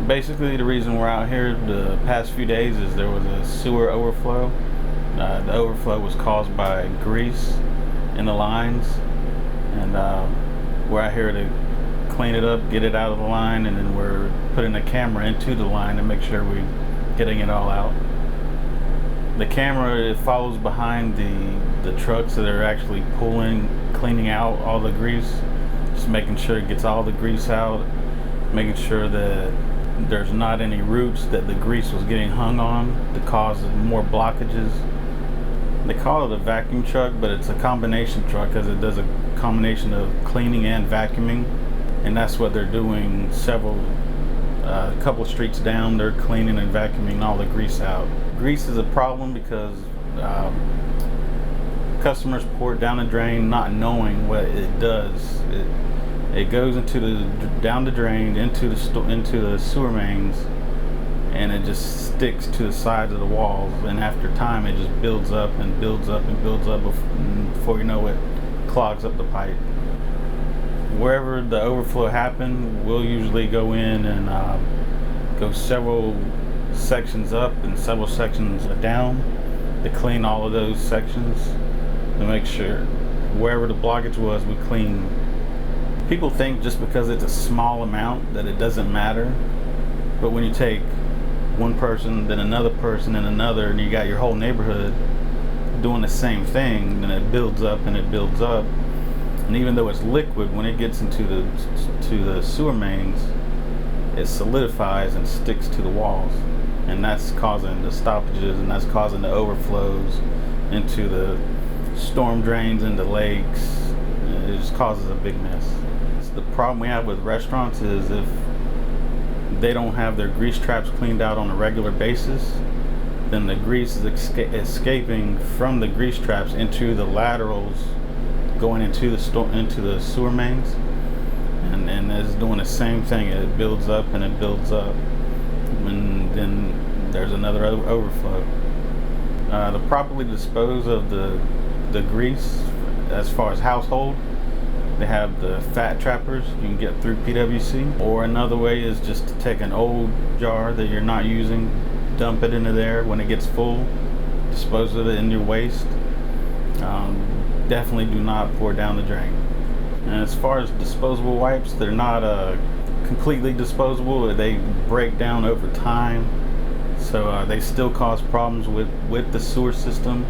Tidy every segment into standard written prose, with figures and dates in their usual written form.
Basically, the reason we're out here the past few days is there was a sewer overflow. The overflow was caused by grease in the lines, and we're out here to clean it up, get it out of the line, and then we're putting a camera into the line to make sure we're getting it all out. The camera, it follows behind the trucks that are actually cleaning out all the grease, just making sure it gets all the grease out, making sure that there's not any roots that the grease was getting hung on to cause more blockages. They call it a vacuum truck, but it's a combination truck because it does a combination of cleaning and vacuuming, and that's what they're doing. A couple of streets down, they're cleaning and vacuuming all the grease out. Grease is a problem because customers pour it down the drain not knowing what it does. It goes down the drain into the sewer mains, and it just sticks to the sides of the walls, and after time it just builds up and builds up and builds up before you know it clogs up the pipe. Wherever the overflow happened, we'll usually go in and go several sections up and several sections down to clean all of those sections to make sure wherever the blockage was, we clean. People think just because it's a small amount that it doesn't matter, but when you take one person, then another person, and another, and you got your whole neighborhood doing the same thing, then it builds up and it builds up. And even though it's liquid, when it gets into the sewer mains, it solidifies and sticks to the walls, and that's causing the stoppages, and that's causing the overflows into the storm drains into lakes. It just causes a big mess. The problem we have with restaurants is if they don't have their grease traps cleaned out on a regular basis, then the grease is escaping from the grease traps into the laterals going into the sewer mains, and it's doing the same thing. It builds up and it builds up, and then there's another overflow. To properly dispose of the grease, as far as household, they have the fat trappers you can get through PWC, or another way is just to take an old jar that you're not using, dump it into there. When it gets full, dispose of it in your waste. Definitely do not pour down the drain. And as far as disposable wipes, they're not completely disposable. They break down over time, so they still cause problems with the sewer system.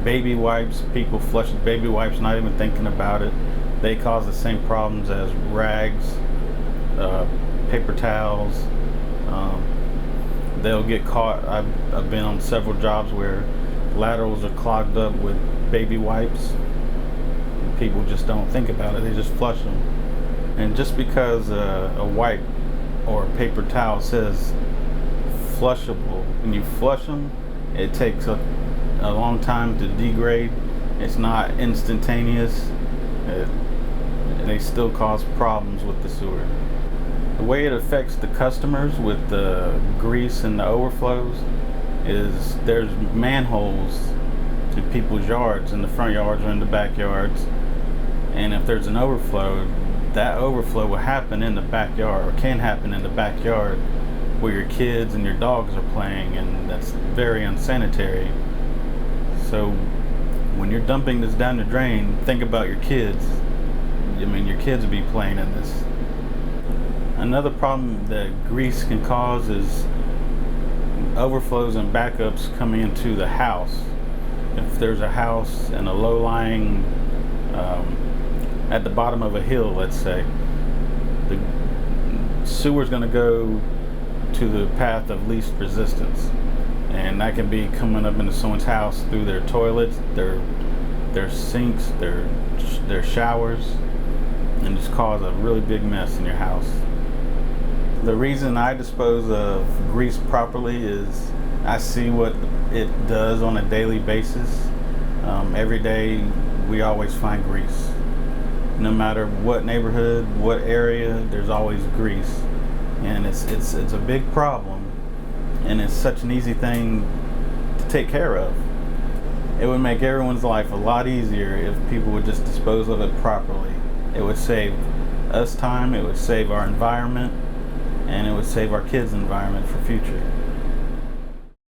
Baby wipes, people flush with baby wipes not even thinking about it. They cause the same problems as rags, paper towels. They'll get caught. I've been on several jobs where laterals are clogged up with baby wipes. People just don't think about it. They just flush them. And just because a wipe or a paper towel says flushable, when you flush them, it takes a long time to degrade. It's not instantaneous. They still cause problems with the sewer. The way it affects the customers with the grease and the overflows is there's manholes to people's yards, in the front yards or in the backyards, and if there's an overflow, that overflow will happen in the backyard, or can happen in the backyard where your kids and your dogs are playing, and that's very unsanitary. So when you're dumping this down the drain, think about your kids. I mean, your kids will be playing in this. Another problem that grease can cause is overflows and backups coming into the house. If there's a house and a low-lying, at the bottom of a hill, let's say, the sewer's going to go to the path of least resistance, and that can be coming up into someone's house through their toilets, their sinks, their showers, and just cause a really big mess in your house. The reason I dispose of grease properly is I see what it does on a daily basis. Every day we always find grease. No matter what neighborhood, what area, there's always grease. And it's a big problem, and it's such an easy thing to take care of. It would make everyone's life a lot easier if people would just dispose of it properly. It would save us time, it would save our environment, and it would save our kids' environment for future.